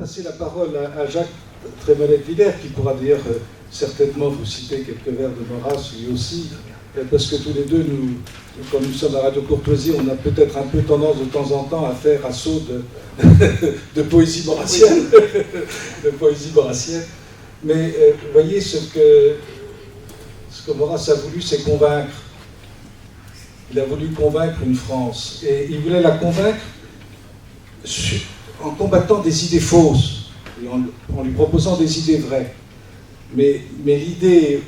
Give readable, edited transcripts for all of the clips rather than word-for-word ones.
passer la parole à Jacques Trémollet-Villers, qui pourra d'ailleurs certainement vous citer quelques vers de Maurras, lui aussi, parce que tous les deux, quand nous sommes à Radio Courtoisie, on a peut-être un peu tendance de temps en temps à faire assaut de poésie maurassienne. De poésie maurassienne. Mais vous voyez, ce que Maurras a voulu, c'est convaincre. Il a voulu convaincre une France. Et il voulait la convaincre en combattant des idées fausses, et en lui proposant des idées vraies. Mais l'idée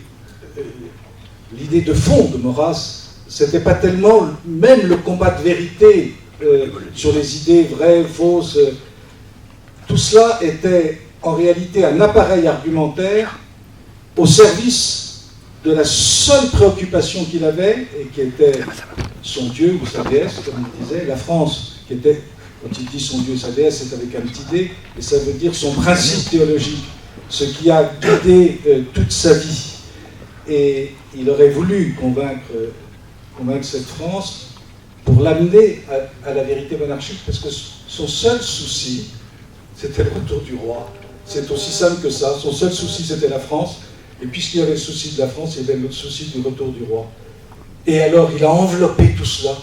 de fond de Maurras, c'était pas tellement même le combat de vérité sur les idées vraies, fausses. Tout cela était en réalité un appareil argumentaire au service de la seule préoccupation qu'il avait, et qui était son Dieu ou sa déesse, comme il disait, la France, qui était, quand il dit son Dieu et sa déesse, c'est avec un petit d, et ça veut dire son principe théologique, ce qui a guidé toute sa vie. Et il aurait voulu convaincre cette France pour l'amener à la vérité monarchique, parce que son seul souci, c'était le retour du roi. C'est aussi simple que ça. Son seul souci, c'était la France. Et puisqu'il y avait le souci de la France, il y avait le souci du retour du roi. Et alors, il a enveloppé tout cela,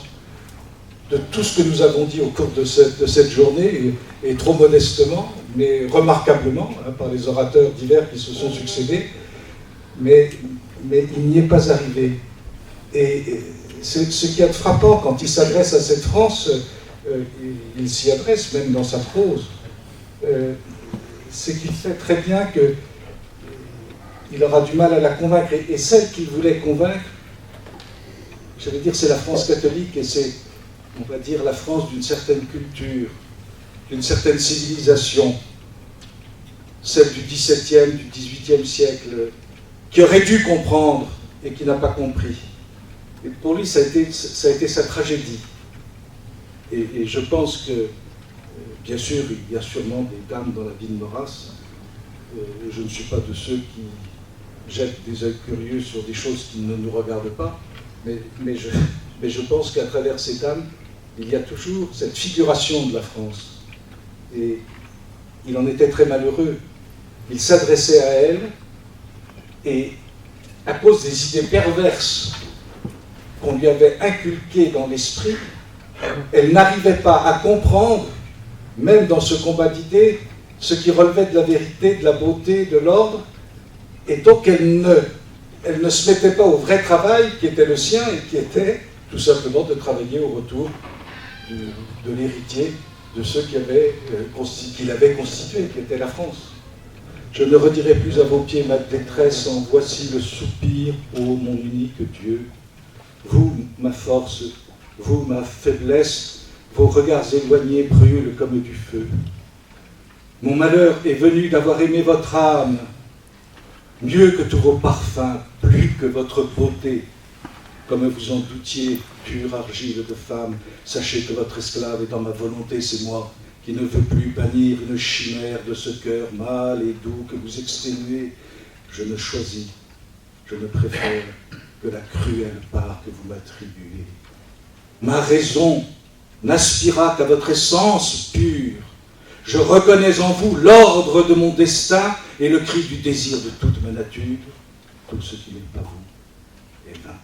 de tout ce que nous avons dit au cours de cette journée, et trop modestement, mais remarquablement, par les orateurs divers qui se sont succédés, mais il n'y est pas arrivé. Et ce qui est frappant quand il s'adresse à cette France, il s'y adresse même dans sa prose, c'est qu'il sait très bien qu'il aura du mal à la convaincre. Et celle qu'il voulait convaincre, je veux dire, c'est la France catholique, et c'est, on va dire, la France d'une certaine culture, d'une certaine civilisation, celle du XVIIe, du XVIIIe siècle, qui aurait dû comprendre et qui n'a pas compris. Et pour lui, ça a été sa tragédie. Et je pense que, bien sûr, il y a sûrement des dames dans la vie de Maurras. Je ne suis pas de ceux qui jettent des œils curieux sur des choses qui ne nous regardent pas, mais je pense qu'à travers ces dames, il y a toujours cette figuration de la France. Et il en était très malheureux. Il s'adressait à elle, et à cause des idées perverses qu'on lui avait inculquées dans l'esprit, elle n'arrivait pas à comprendre, même dans ce combat d'idées, ce qui relevait de la vérité, de la beauté, de l'ordre, et donc elle ne se mettait pas au vrai travail qui était le sien, et qui était tout simplement de travailler au retour de l'héritier, de ceux qui l'avaient constitué, qui était la France. Je ne redirai plus à vos pieds ma détresse en voici le soupir, ô mon unique Dieu. Vous, ma force, vous, ma faiblesse, vos regards éloignés brûlent comme du feu. Mon malheur est venu d'avoir aimé votre âme, mieux que tous vos parfums, plus que votre beauté. Comme vous en doutiez, pure argile de femme, sachez que votre esclave est dans ma volonté, c'est moi, qui ne veut plus bannir une chimère de ce cœur mâle et doux que vous exténuez. Je ne choisis, je ne préfère que la cruelle part que vous m'attribuez. Ma raison n'aspira qu'à votre essence pure. Je reconnais en vous l'ordre de mon destin et le cri du désir de toute ma nature. Tout ce qui n'est pas vous est vain.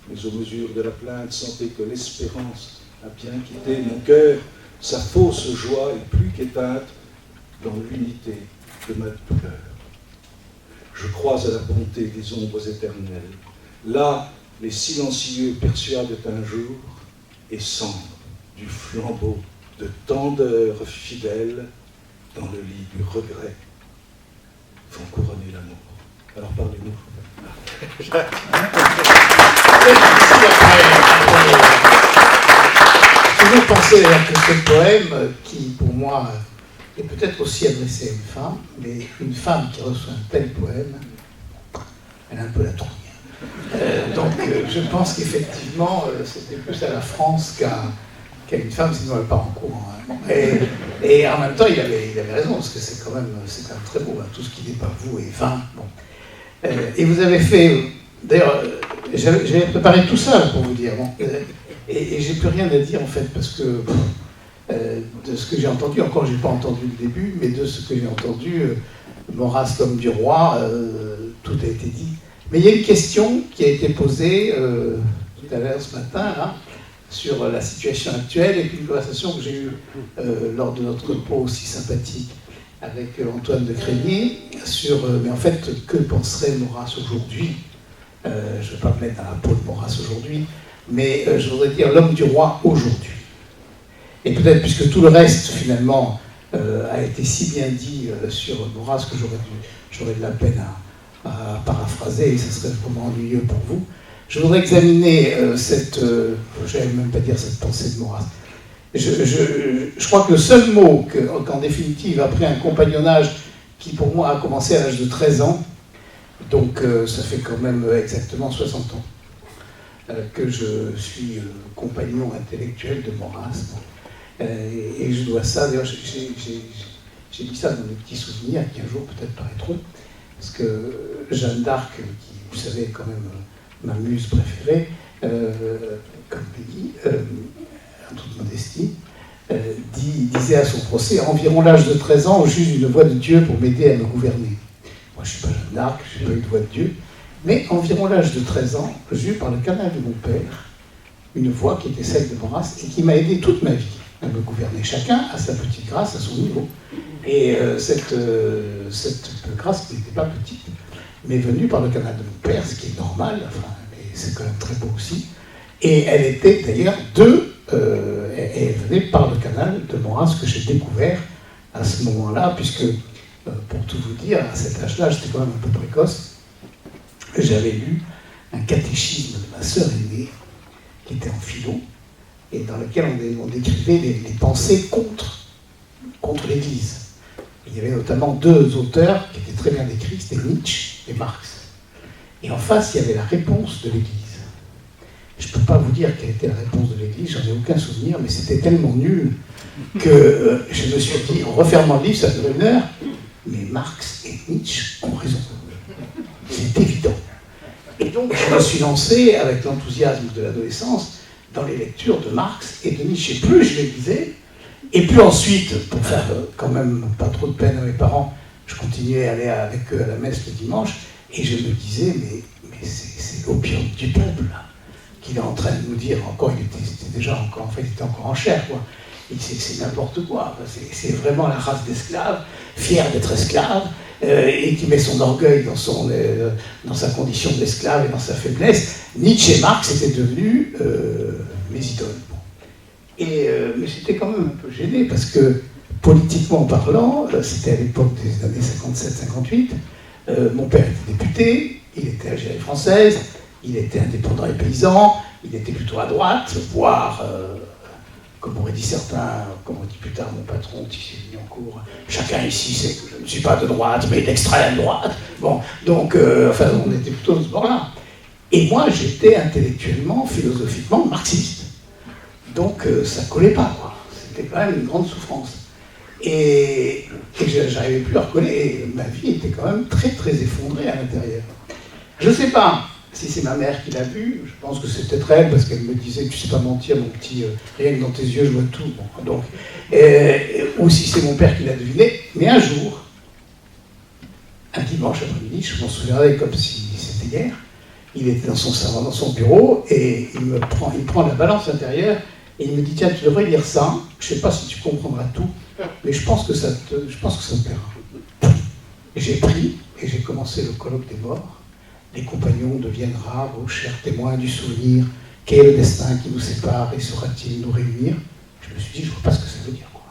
Mais aux mesures de la plainte, sentez que l'espérance a bien quitté mon cœur. Sa fausse joie est plus qu'éteinte dans l'unité de ma douleur. Je crois à la bonté des ombres éternelles. Là, les silencieux persuadent un jour et cendres du flambeau de tendeur fidèle dans le lit du regret vont couronner l'amour. Alors parlez-nous. Je vais penser que ce poème, qui pour moi est peut-être aussi adressé à une femme, mais une femme qui reçoit un tel poème, elle a un peu la trouille. Donc je pense qu'effectivement, c'était plus à la France qu'à une femme, sinon elle part en courant. Hein. Et en même temps, il avait raison, parce que c'est quand même très beau, hein, tout ce qui n'est pas vous est vain. Bon. Et vous avez fait, d'ailleurs, j'avais préparé tout ça pour vous dire, bon, et j'ai plus rien à dire en fait, parce que de ce que j'ai entendu, encore je n'ai pas entendu le début, mais de ce que j'ai entendu, Maurras, l'homme du roi, tout a été dit. Mais il y a une question qui a été posée tout à l'heure ce matin, là, sur la situation actuelle, et puis une conversation que j'ai eue lors de notre repos aussi sympathique avec Antoine de Crégnier, sur, mais en fait, que penserait Maurras aujourd'hui? Je ne vais pas me mettre dans la peau de Maurras aujourd'hui, mais je voudrais dire l'homme du roi aujourd'hui. Et peut-être, puisque tout le reste, finalement, a été si bien dit sur Maurras que j'aurais de la peine à paraphraser, et ce serait vraiment ennuyeux pour vous, je voudrais examiner je n'allais même pas dire cette pensée de Maurras. Je crois que le seul mot qu'en définitive, après un compagnonnage qui pour moi a commencé à l'âge de 13 ans, donc ça fait quand même exactement 60 ans que je suis compagnon intellectuel de Maurras. Et je dois ça, d'ailleurs j'ai mis ça dans mes petits souvenirs qui un jour peut-être paraîtront, parce que Jeanne d'Arc, qui vous savez est quand même ma muse préférée, comme dit, en toute modestie, disait à son procès, à environ l'âge de 13 ans, j'use une voix de Dieu pour m'aider à me gouverner. Moi je ne suis pas Jeanne d'Arc, je n'ai pas eu de voix de Dieu, mais environ l'âge de 13 ans, j'eus par le canal de mon père une voix qui était celle de Maurras et qui m'a aidé toute ma vie à me gouverner. Chacun a sa petite grâce à son niveau. Et cette grâce, qui n'était pas petite, m'est venue par le canal de mon père, ce qui est normal, enfin, et c'est quand même très beau aussi. Et elle était d'ailleurs elle venait par le canal de Maurras que j'ai découvert à ce moment-là, puisque, pour tout vous dire, à cet âge-là, j'étais quand même un peu précoce, j'avais lu un catéchisme de ma sœur aînée, qui était en philo, et dans lequel on décrivait les pensées contre l'Église. Il y avait notamment deux auteurs qui étaient très bien décrits, c'était Nietzsche et Marx. Et en face, il y avait la réponse de l'Église. Je ne peux pas vous dire quelle était la réponse de l'Église, j'en ai aucun souvenir, mais c'était tellement nul que je me suis dit, en refermant le livre, ça durait 1 heure, mais Marx et Nietzsche ont raison. C'est évident. Et donc, je me suis lancé, avec l'enthousiasme de l'adolescence, dans les lectures de Marx et de Nietzsche. Plus je les lisais, et puis ensuite, pour faire quand même pas trop de peine à mes parents, je continuais à aller avec eux à la messe le dimanche, et je me disais, mais c'est l'opium du peuple, là, qu'il est en train de nous dire. Encore, il était encore en chair, quoi. C'est n'importe quoi. C'est vraiment la race d'esclaves, fière d'être esclave, et qui met son orgueil dans sa condition d'esclave et dans sa faiblesse. Nietzsche et Marx étaient devenus mes idoles. Mais j'étais quand même un peu gêné, parce que, politiquement parlant, c'était à l'époque des années 57-58, mon père était député, il était Algérie française, il était indépendant et paysan, il était plutôt à droite, voire, comme auraient dit certains, comme aurait dit plus tard mon patron, Tissier Vignancourt, chacun ici sait que je ne suis pas de droite, mais d'extrême droite. Bon, donc, on était plutôt de ce bord-là. Et moi, j'étais intellectuellement, philosophiquement marxiste. Donc, ça ne collait pas, quoi. C'était quand même une grande souffrance. Et je n'arrivais plus à recoller, et ma vie était quand même très, très effondrée à l'intérieur. Je ne sais pas si c'est ma mère qui l'a vu, je pense que c'est peut-être elle, parce qu'elle me disait, tu sais pas mentir, mon petit, rien que dans tes yeux, je vois tout. Bon, donc, ou si c'est mon père qui l'a deviné, mais un jour, un dimanche après-midi, je m'en souviendrai comme si c'était hier, il était dans son salon, dans son bureau, et il prend la balance intérieure, et il me dit, tiens, tu devrais lire ça, je ne sais pas si tu comprendras tout, mais je pense que ça te plaira. Et j'ai pris, et j'ai commencé le colloque des morts. Les compagnons deviennent rares, ô chers témoins du souvenir. Quel est le destin qui nous sépare et saura-t-il nous réunir? Je me suis dit, je ne vois pas ce que ça veut dire, quoi.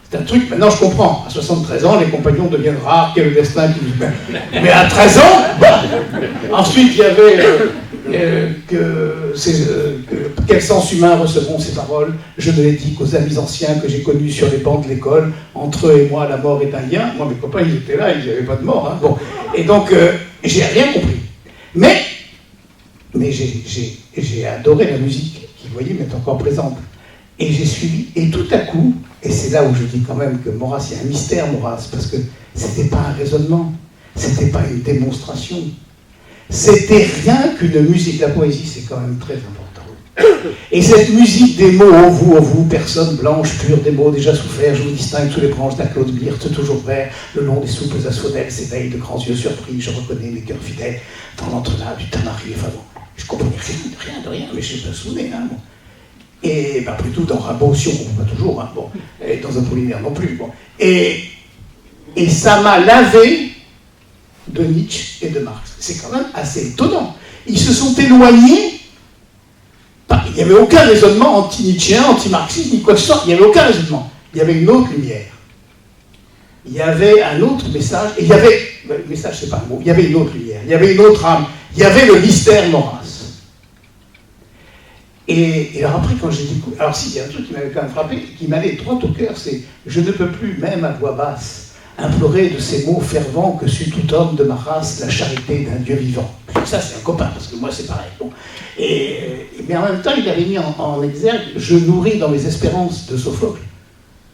C'est un truc, maintenant je comprends. À 73 ans, les compagnons deviennent rares, quel est le destin qui nous... Mais à 13 ans, bon. Ensuite, il y avait quel sens humain recevront ces paroles? Je ne les dis qu'aux amis anciens que j'ai connus sur les bancs de l'école. Entre eux et moi, la mort est un lien. Moi, mes copains, ils étaient là, ils n'avaient pas de mort. Hein. Bon. Et donc, j'ai rien compris. Mais j'ai adoré la musique, qui, vous voyez, m'est encore présente. Et j'ai suivi, et tout à coup, et c'est là où je dis quand même que Maurras, il y a un mystère, Maurras, parce que c'était pas un raisonnement, c'était pas une démonstration, c'était rien qu'une musique. La poésie, c'est quand même très important. Et cette musique des mots, ô vous, personne blanche, pure, des mots déjà soufferts, je vous distingue sous les branches d'un Claude Birth, toujours vert, le long des souples asphodèles s'éveillent de grands yeux surpris, je reconnais mes cœurs fidèles dans l'entrelac du tamari. Enfin bon, je comprenais rien de rien, mais je me souvenais, hein, bon. Et bah, plutôt dans Rimbaud aussi, on ne comprend pas toujours, hein, bon. Et dans Apollinaire non plus, bon. Et ça m'a lavé de Nietzsche et de Marx. C'est quand même assez étonnant. Ils se sont éloignés. Il n'y avait aucun raisonnement anti-nietzschéen, anti-marxiste, ni quoi que ce soit. Il n'y avait aucun raisonnement. Il y avait une autre lumière. Il y avait un autre message. Et il y avait... Le message, c'est pas le mot. Il y avait une autre lumière. Il y avait une autre âme. Il y avait le mystère Maurras. Et alors après, quand j'ai découvert... Alors si, il y a un truc qui m'avait quand même frappé, qui m'allait droit au cœur, c'est « Je ne peux plus, même à voix basse, implorer de ces mots fervents que sut tout homme de ma race la charité d'un Dieu vivant. » Ça, c'est un copain, parce que moi, c'est pareil. Bon. Mais en même temps, il avait mis en exergue « Je nourris dans mes espérances de Sophocle. »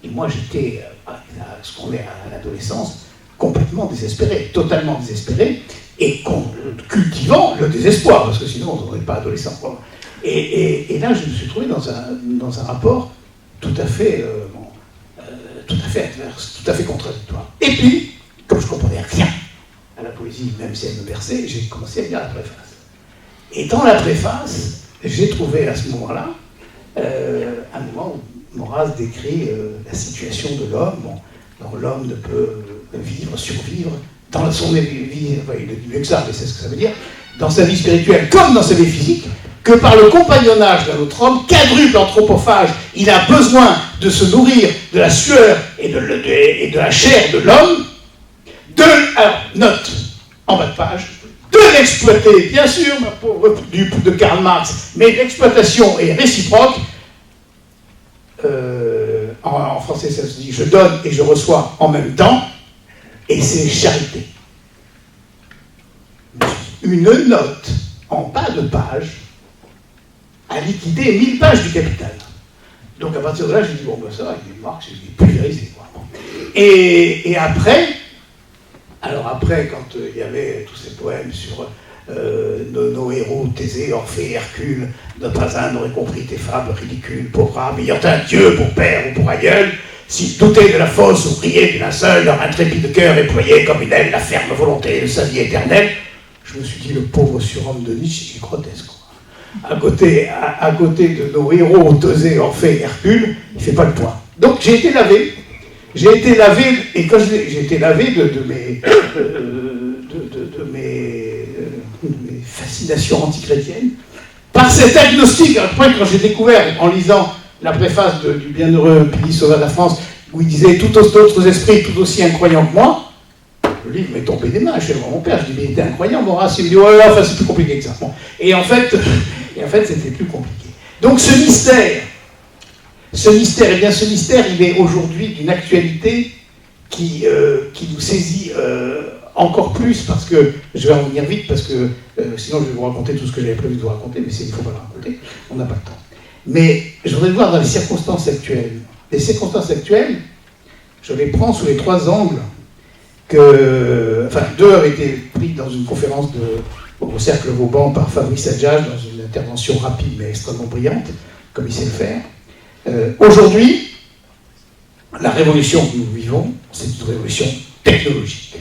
Et moi, j'étais, à ce qu'on est à l'adolescence, complètement désespéré, totalement désespéré, et cultivant le désespoir, parce que sinon, on n'aurait pas adolescent. Bon. Et là, je me suis trouvé dans un rapport tout à fait adverse, tout à fait contradictoire. Et puis, comme je ne comprenais rien à la poésie, même si elle me berçait, j'ai commencé à lire la préface. Et dans la préface, j'ai trouvé à ce moment-là un moment où Maurras décrit la situation de l'homme, dont l'homme ne peut vivre, survivre, dans son vie, enfin, il le dit mieux que ça, mais c'est ce que ça veut dire, dans sa vie spirituelle comme dans sa vie physique, que par le compagnonnage d'un autre homme, quadruple anthropophage, il a besoin de se nourrir de la sueur et de la chair de l'homme, alors, note, en bas de page, de l'exploiter, bien sûr, ma pauvre, de Karl Marx, mais l'exploitation est réciproque. En français, ça se dit « je donne et je reçois en même temps », et c'est charité. Une note en bas de page a liquidé 1000 pages du Capital. Donc à partir de là, j'ai dit, bon, ben ça, il est Marx, il est pulvérisé. Et après, quand il y avait tous ces poèmes sur nos héros, Thésée, Orphée, Hercule, ne pas un n'aurait compris tes fables ridicules, pauvre âme, ayant un Dieu pour père ou pour aïeul, s'ils doutaient de la fosse ou priaient du linceul, leur intrépide cœur éployait comme une aile la ferme volonté de sa vie éternelle. Je me suis dit, le pauvre surhomme de Nietzsche, il est grotesque. À côté de nos héros, Thésée, Orphée, Hercule, il ne fait pas le poids. Donc j'ai été lavé. Et quand j'ai été lavé de mes fascinations antichrétiennes, par cet agnostique. Après, quand j'ai découvert, en lisant la préface du bienheureux Pili Sauva de la France, où il disait « Tout autres esprits, tout aussi incroyants que moi », le livre m'est tombé des mains. Je suis allé voir mon père, je dis « Mais il était incroyant, Maurras ». Il me dit « Ouais, enfin, c'est plus compliqué que ça. Bon. » Et en fait, c'était plus compliqué. Donc ce mystère, eh bien, ce mystère, il est aujourd'hui d'une actualité qui nous saisit encore plus, parce que, je vais en venir vite, parce que sinon je vais vous raconter tout ce que j'avais prévu de vous raconter, mais il ne faut pas le raconter, on n'a pas le temps. Mais je voudrais le voir dans les circonstances actuelles. Les circonstances actuelles, je les prends sous les 3 angles enfin, 2 avaient été pris dans une conférence au Cercle Vauban par Fabrice Adjage, dans une intervention rapide mais extrêmement brillante, comme il sait le faire. Aujourd'hui, la révolution que nous vivons, c'est une révolution technologique.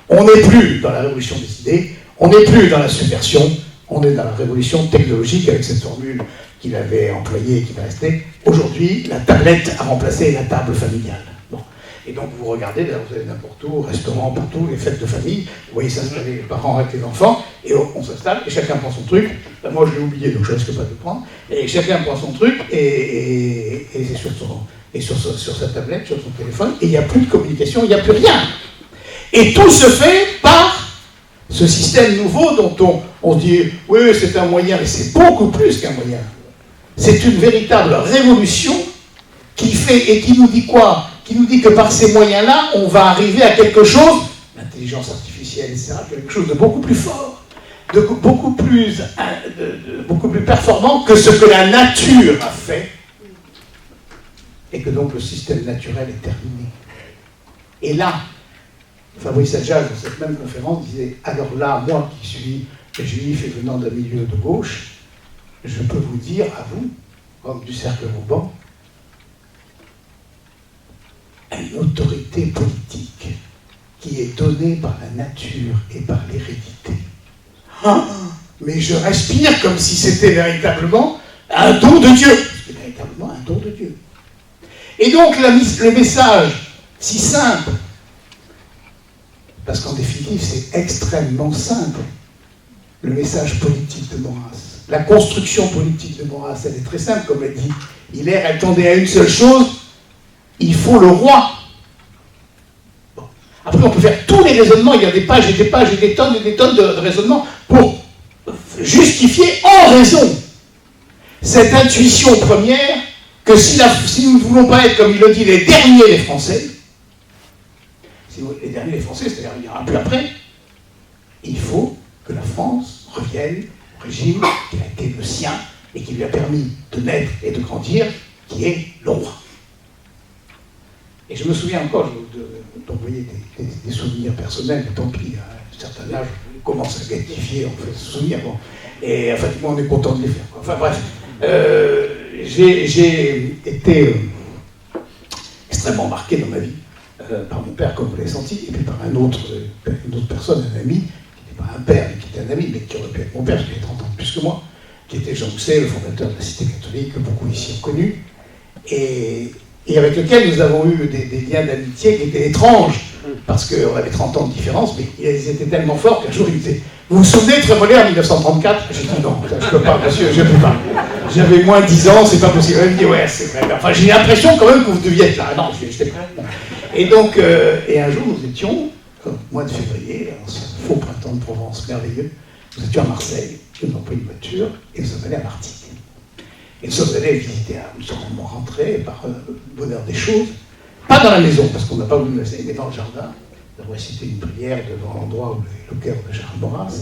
On n'est plus dans la révolution des idées, on n'est plus dans la subversion, on est dans la révolution technologique avec cette formule qu'il avait employée et qui va rester. Aujourd'hui, la tablette a remplacé la table familiale. Bon. Et donc vous regardez, là, vous allez n'importe où, restaurant, partout, les fêtes de famille, vous voyez s'installer les parents avec les enfants, et on s'installe, et chacun prend son truc. Là, moi je l'ai oublié, donc je ne risque pas de le prendre. Et chacun prend son truc, et c'est sur sa tablette, sur son téléphone, et il n'y a plus de communication, il n'y a plus rien. Et tout se fait par ce système nouveau dont on se dit « Oui, c'est un moyen », mais c'est beaucoup plus qu'un moyen. C'est une véritable révolution qui fait, et qui nous dit quoi? Qui nous dit que par ces moyens-là, on va arriver à quelque chose, l'intelligence artificielle, etc., quelque chose de beaucoup plus fort, de beaucoup plus performant que ce que la nature a fait, et que donc le système naturel est terminé. Et là, Fabrice Adjage, dans cette même conférence, disait « Alors là, moi qui suis juif et venant d'un milieu de gauche, je peux vous dire, à vous, homme du cercle Vauban, une autorité politique qui est donnée par la nature et par l'hérédité. Ah, mais je respire comme si c'était véritablement un don de Dieu. C'est véritablement un don de Dieu. Et donc le message si simple, parce qu'en définitive c'est extrêmement simple, le message politique de Maurras, la construction politique de Maurras, elle est très simple, comme l'a dit Hilaire, elle tendait à une seule chose, il faut le roi. Bon. Après on peut faire tous les raisonnements, il y a des pages et des pages et des tonnes de raisonnements pour justifier en raison cette intuition première que si nous ne voulons pas être, comme il le dit, les derniers les Français, les derniers les Français, c'est-à-dire il y aura un peu après, il faut que la France revienne au régime qui a été le sien et qui lui a permis de naître et de grandir, qui est le roi. Et je me souviens encore d'envoyer des souvenirs personnels, mais tant pis, à un certain âge, on commence à gratifier en fait ce souvenir. Bon. Et enfin, moi, on est content de les faire. Enfin bref, j'ai été extrêmement marqué dans ma vie par mon père, comme vous l'avez senti, et puis par une autre personne, un ami, qui n'était pas un père, mais qui était un ami, mais qui aurait pu être mon père, parce qu'il avait 30 ans de plus que moi, qui était Jean Housset, le fondateur de la Cité catholique, que beaucoup ici ont connu, et avec lequel nous avons eu des liens d'amitié qui étaient étranges, parce qu'on avait 30 ans de différence, mais ils étaient tellement forts qu'un jour il me disait « Vous vous souvenez de Trémollet en 1934 ?» J'ai dit « Non, ça, je ne peux pas, monsieur, je ne peux pas. J'avais moins de 10 ans, c'est pas possible. » Il me dit « Ouais, c'est vrai. Enfin, j'ai l'impression quand même que vous deviez être là. » Non, j'étais prêt. Et donc, et un jour, nous étions, au mois de février, en ce faux printemps de Provence merveilleux, nous étions à Marseille, nous avons pris une voiture, et nous sommes allés à Martigues. Et nous sommes allés visiter, nous sommes rentrés par le bonheur des choses, pas dans la maison, parce qu'on n'a pas voulu nous laisser, mais dans le jardin. Nous avons récité une prière devant l'endroit où est le cœur de Charles Maurras.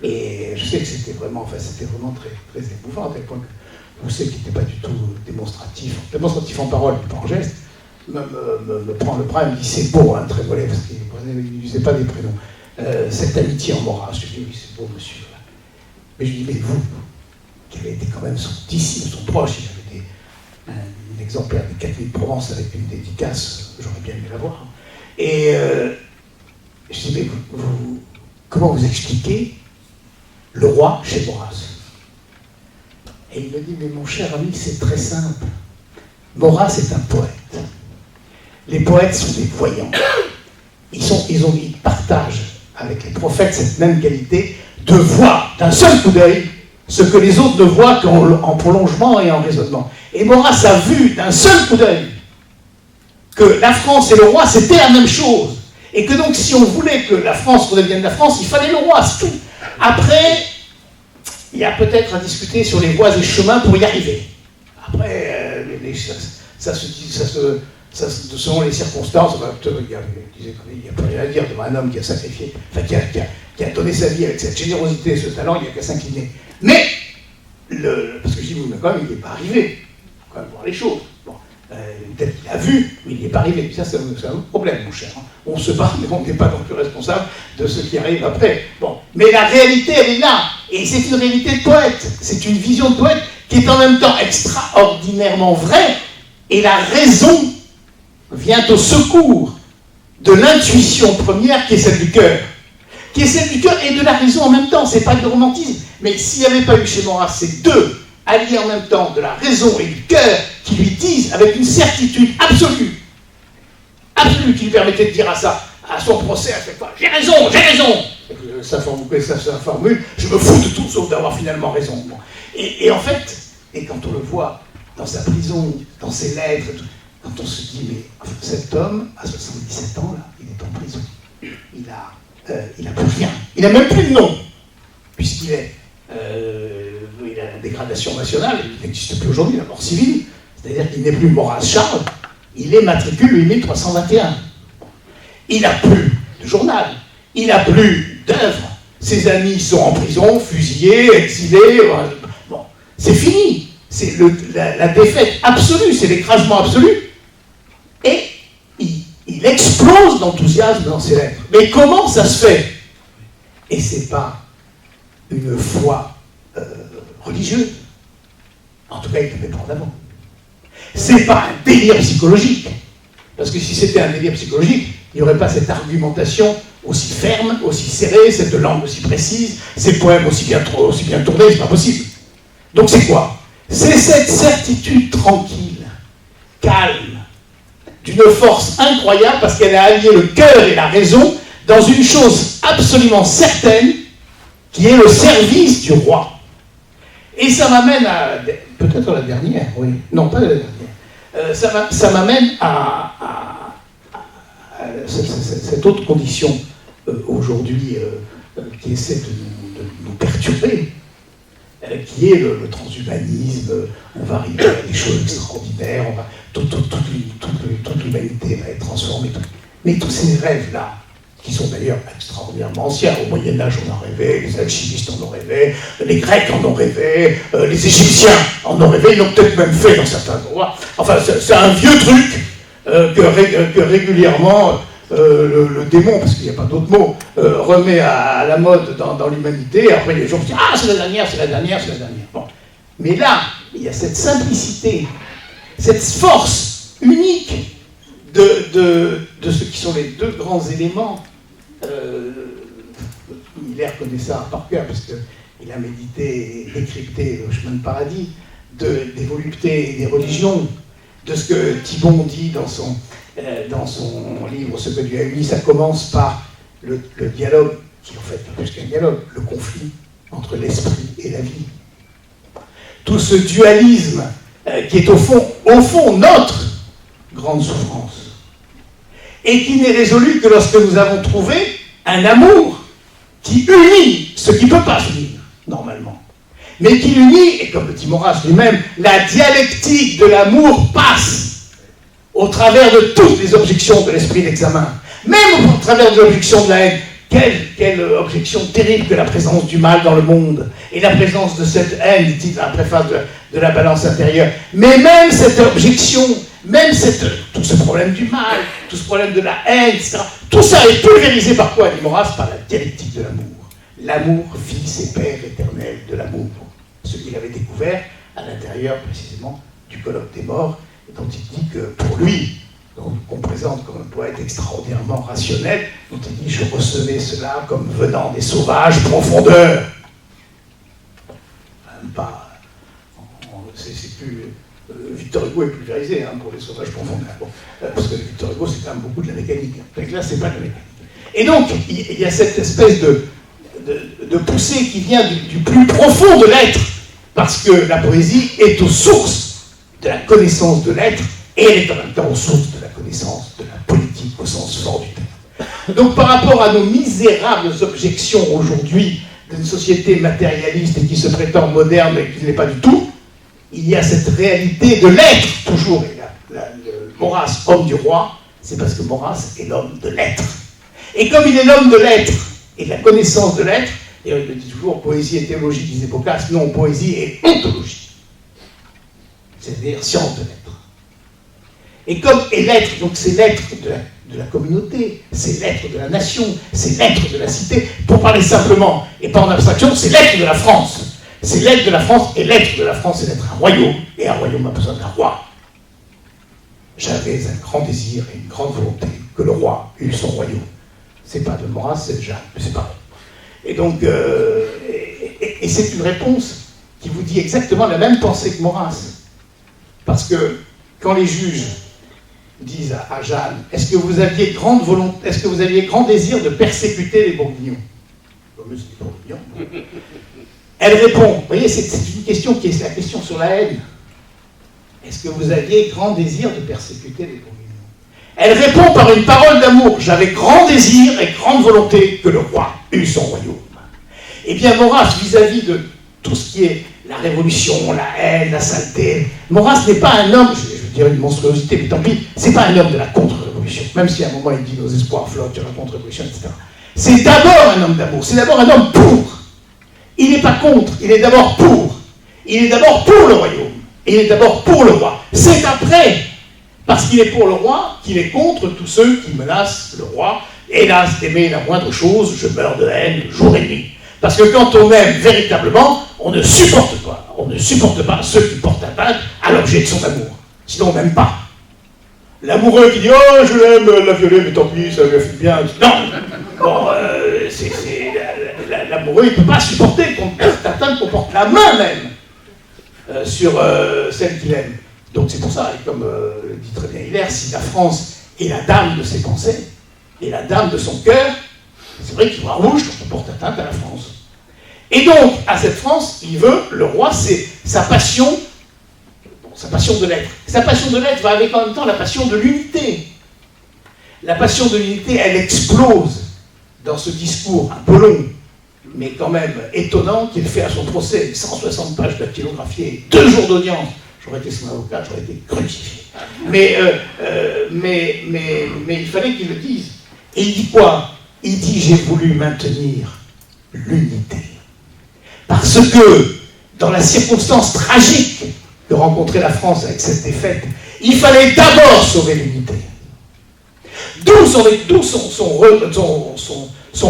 Et je sais que c'était vraiment très, très émouvant, à tel point que vous savez qu'il n'était pas du tout démonstratif en parole, mais pas en geste, me prend le bras et me dit c'est beau, hein, Trémollet, parce qu'il ne disait pas des prénoms. Cette amitié en Maurras, je lui dis oui, c'est beau, monsieur. Mais je lui dis, mais vous, qui avez été quand même son disciple, son proche, il avait un exemplaire des 4000 Provence avec une dédicace, j'aurais bien aimé la voir. Et je dis, mais comment vous expliquez le roi chez Maurras? Et il me dit, mais mon cher ami, c'est très simple. Maurras est un poète. Les poètes sont des voyants. Ils partagent avec les prophètes cette même qualité de voir d'un seul coup d'œil ce que les autres ne voient qu'en prolongement et en raisonnement. Et Maurras a vu d'un seul coup d'œil que la France et le roi, c'était la même chose. Et que donc, si on voulait que la France redevienne la France, il fallait le roi, c'est tout. Après, il y a peut-être à discuter sur les voies et chemins pour y arriver. Après, selon les circonstances, il n'y a pas rien à dire devant un homme qui a sacrifié, enfin qui a donné sa vie avec cette générosité et ce talent, il n'y a qu'à s'incliner. Mais, parce que je dis, vous, mais quand même, il n'est pas arrivé. Il faut quand même voir les choses. Bon, peut-être qu'il a vu, mais il n'est pas arrivé. Ça, c'est un autre problème, mon cher. On se bat, mais on n'est pas non plus responsable de ce qui arrive après. Bon, mais la réalité, elle est là. Et c'est une réalité de poète. C'est une vision de poète qui est en même temps extraordinairement vraie. Et la raison vient au secours de l'intuition première qui est celle du cœur. Qui est celle du cœur et de la raison en même temps. C'est pas du romantisme. Mais s'il n'y avait pas eu chez Maurras ces deux alliés en même temps de la raison et du cœur qui lui disent avec une certitude absolue, qui lui permettait de dire à son procès à chaque fois, j'ai raison. Sa formule, je me fous de tout sauf d'avoir finalement raison. Bon. Et en fait, et quand on le voit dans sa prison, dans ses lettres, quand on se dit, mais enfin, cet homme, à 77 ans, là, il est en prison. Il n'a plus rien. Il n'a même plus de nom, puisqu'il est. Il a la dégradation nationale, il n'existe plus aujourd'hui, la mort civile. C'est-à-dire qu'il n'est plus Maurras Charles, il est matricule 8321. Il n'a plus de journal, il n'a plus d'œuvre. Ses amis sont en prison, fusillés, exilés. Bon, c'est fini. C'est la défaite absolue, c'est l'écrasement absolu. Et il explose d'enthousiasme dans ses lettres. Mais comment ça se fait? Et c'est pas une foi religieuse. En tout cas, il ne met pas en avant. C'est pas un délire psychologique. Parce que si c'était un délire psychologique, il n'y aurait pas cette argumentation aussi ferme, aussi serrée, cette langue aussi précise, ces poèmes aussi bien tournés, c'est pas possible. Donc c'est quoi? C'est cette certitude tranquille, calme, d'une force incroyable parce qu'elle a allié le cœur et la raison dans une chose absolument certaine qui est le service du roi. Et ça m'amène à... peut-être la dernière, oui. Non, pas la dernière. Ça m'amène à cette autre condition aujourd'hui qui essaie de nous perturber, qui est le transhumanisme. On va arriver à des choses extraordinaires, toute l'humanité va être transformée. Mais tous ces rêves-là, qui sont d'ailleurs extraordinairement anciens, au Moyen-Âge on en rêvait, les alchimistes en ont rêvé, les Grecs en ont rêvé, les Égyptiens en ont rêvé, ils l'ont peut-être même fait dans certains endroits. Enfin, c'est un vieux truc que régulièrement le démon, parce qu'il n'y a pas d'autre mot, remet à la mode dans l'humanité, et après les gens se disent « Ah, c'est la dernière, c'est la dernière, c'est la dernière ». Bon. Mais là, il y a cette simplicité, cette force unique de ce qui sont les deux grands éléments. Miller connaît ça par cœur, parce qu'il a médité et décrypté le chemin de paradis, des voluptés et des religions, de ce que Thibon dit dans son livre « Ce que Dieu a uni », ça commence par le dialogue, qui en fait plus qu'un dialogue, le conflit entre l'esprit et la vie. Tout ce dualisme qui est au fond notre grande souffrance, et qui n'est résolu que lorsque nous avons trouvé un amour qui unit ce qui ne peut pas s'unir, normalement. Mais qui unit, et comme le dit Maurras lui-même, la dialectique de l'amour passe au travers de toutes les objections de l'esprit d'examen, même au travers de l'objection de la haine. Quelle objection terrible que la présence du mal dans le monde, et la présence de cette haine, dit dans la préface de la balance intérieure. Mais même cette objection, même tout ce problème du mal, tout ce problème de la haine, etc., tout ça est pulvérisé par quoi, dit Maurras? Par la dialectique de l'amour. L'amour, fils et père éternel de l'amour. Ce qu'il avait découvert à l'intérieur, précisément, du colloque des morts, et dont il dit que, pour lui, qu'on présente comme un poète extraordinairement rationnel, dont il dit « Je recevais cela comme venant des sauvages profondeurs ». Même pas... C'est plus... Victor Hugo est pulvérisé pour les sauvages profondeurs. Bon, parce que Victor Hugo, c'est quand même beaucoup de la mécanique. Donc là, c'est pas de la mécanique. Et donc, il y a cette espèce de poussée qui vient du plus profond de l'être, parce que la poésie est aux sources de la connaissance de l'être, et elle est en même temps aux sources de la connaissance de la politique au sens fort du terme. Donc par rapport à nos misérables objections aujourd'hui d'une société matérialiste et qui se prétend moderne et qui ne l'est pas du tout, il y a cette réalité de l'être, toujours. Maurras, homme du roi, c'est parce que Maurras est l'homme de l'être. Et comme il est l'homme de l'être et de la connaissance de l'être, et il le dit toujours, poésie et théologie, disait Boccace, non, poésie et ontologie. C'est-à-dire science de l'être. Et comme est l'être, donc c'est l'être de la communauté, c'est l'être de la nation, c'est l'être de la cité, pour parler simplement et pas en abstraction, c'est l'être de la France. C'est l'être de la France, et l'être de la France, c'est d'être un royaume, et un royaume a besoin d'un roi. J'avais un grand désir et une grande volonté que le roi eût son royaume. C'est pas de Maurras, c'est de Jeanne, mais c'est pas. Et donc, et c'est une réponse qui vous dit exactement la même pensée que Maurras. Parce que quand les juges disent à Jeanne, est-ce que vous aviez grande volonté, est-ce que vous aviez grand désir de persécuter les Bourguignons? Mais c'est les Bourguignons. Elle répond, vous voyez, c'est une question qui est la question sur la haine. Est-ce que vous aviez grand désir de persécuter les Bourguignons? Elle répond par une parole d'amour, j'avais grand désir et grande volonté que le roi eût son royaume. Eh bien, Maurras, vis-à-vis de tout ce qui est la révolution, la haine, la saleté, Maurras n'est pas un homme, je veux dire une monstruosité, mais tant pis, c'est pas un homme de la contre-révolution, même si à un moment il dit nos espoirs flottent sur la contre-révolution, etc. C'est d'abord un homme d'amour, c'est d'abord un homme pour. Il n'est pas contre, il est d'abord pour. Il est d'abord pour le royaume, et il est d'abord pour le roi. C'est après, parce qu'il est pour le roi, qu'il est contre tous ceux qui menacent le roi. Hélas, d'aimer la moindre chose, je meurs de haine jour et nuit. Parce que quand on aime véritablement, on ne supporte pas. On ne supporte pas ceux qui portent atteinte à l'objet de son amour. Sinon, on n'aime pas. L'amoureux qui dit « Oh, je l'aime, la violer, mais tant pis, ça lui a fait bien. » Non. Bon, l'amoureux, il ne peut pas supporter qu'on porte atteinte, qu'on porte la main même sur celle qu'il aime. Donc c'est pour ça, et comme le dit très bien Hilaire, si la France est la dame de ses pensées, et la dame de son cœur, c'est vrai qu'il voit rouge quand on porte atteinte à la France. Et donc, à cette France, il veut, le roi, c'est sa passion de l'être. Sa passion de l'être va avec en même temps la passion de l'unité. La passion de l'unité, elle explose dans ce discours un peu long, mais quand même étonnant, qu'il fait à son procès, 160 pages dactylographiées, 2 jours d'audience. J'aurais été son avocat, j'aurais été crucifié. Mais il fallait qu'il le dise. Et il dit quoi? Il dit « J'ai voulu maintenir l'unité. » Parce que, dans la circonstance tragique que rencontrait la France avec cette défaite, il fallait d'abord sauver l'unité. D'où son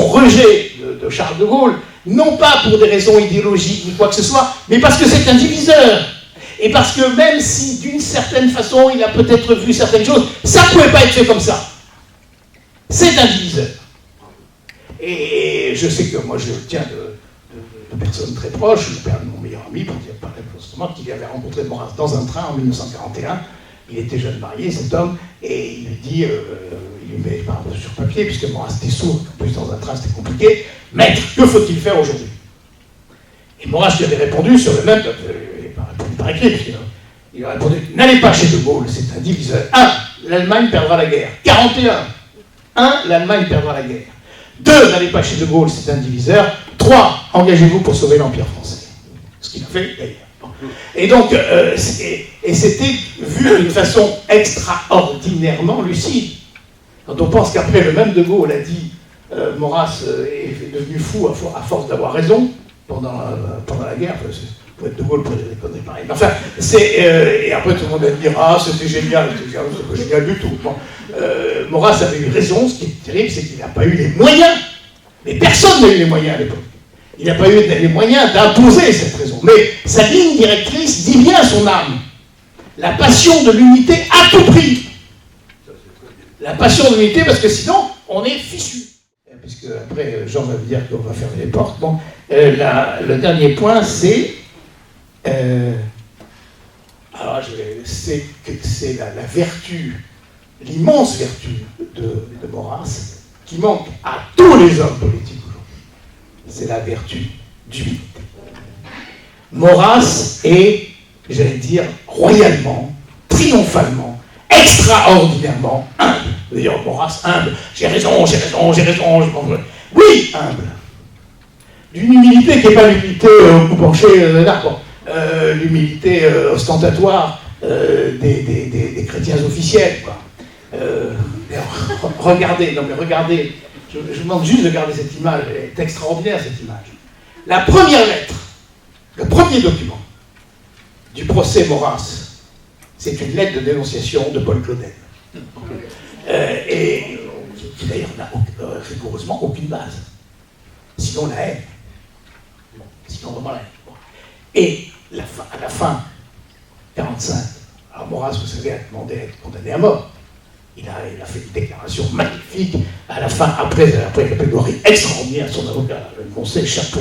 rejet de Charles de Gaulle, non pas pour des raisons idéologiques ni quoi que ce soit, mais parce que c'est un diviseur. Et parce que même si, d'une certaine façon, il a peut-être vu certaines choses, ça ne pouvait pas être fait comme ça. C'est un diviseur. Et je sais que moi, je tiens de personnes très proches, le père de mon meilleur ami, pour dire par exemple, qu'il avait rencontré Maurras dans un train en 1941. Il était jeune marié, cet homme, et il lui dit, il lui met pas sur papier, puisque Maurras était sourd, en plus dans un train c'était compliqué, « Maître, que faut-il faire aujourd'hui » Et Maurras lui avait répondu sur le même, par écrit, il a répondu « N'allez pas chez De Gaulle, c'est un diviseur. 1. L'Allemagne perdra la guerre. 41. 1. L'Allemagne perdra la guerre. 2. N'allez pas chez De Gaulle, c'est un diviseur. 3. Engagez-vous pour sauver l'Empire français. » Ce qu'il a fait d'ailleurs. Et donc, c'était vu d'une façon extraordinairement lucide. Quand on pense qu'après le même De Gaulle a dit Maurras est devenu fou à force d'avoir raison pendant la guerre. Pour être De Gaulle, pour dire des conneries pareilles. Enfin, et après tout le monde va dire ah c'était génial, c'est pas génial du tout. Bon, Maurras avait eu raison. Ce qui est terrible, c'est qu'il n'a pas eu les moyens. Mais personne n'a eu les moyens à l'époque. Il n'a pas eu les moyens d'imposer cette raison. Mais sa ligne directrice dit bien son âme. La passion de l'unité à tout prix. La passion de l'unité, parce que sinon, on est fichu. Puisque après, Jean va me dire qu'on va fermer les portes. Bon, le dernier point, c'est... c'est la vertu, l'immense vertu de Maurras, qui manque à tous les hommes politiques. C'est la vertu d'humilité. Maurras est, j'allais dire, royalement, triomphalement, extraordinairement humble. D'ailleurs, Maurras, humble, j'ai raison. Oui, humble. D'une humilité qui n'est pas l'humilité au coup penché d'arbre, l'humilité ostentatoire des chrétiens officiels, quoi. Regardez, je vous demande juste de regarder cette image, elle est extraordinaire cette image. La première lettre, le premier document du procès Maurras, c'est une lettre de dénonciation de Paul Claudel. Et qui d'ailleurs n'a rigoureusement aucune base. Sinon la haine. Sinon vraiment la haine. Et à la fin, 45, alors Maurras, vous savez, a demandé à être condamné à mort. Il a fait une déclaration magnifique à la fin, après la catégorie extraordinaire de son avocat, le conseil chapeau.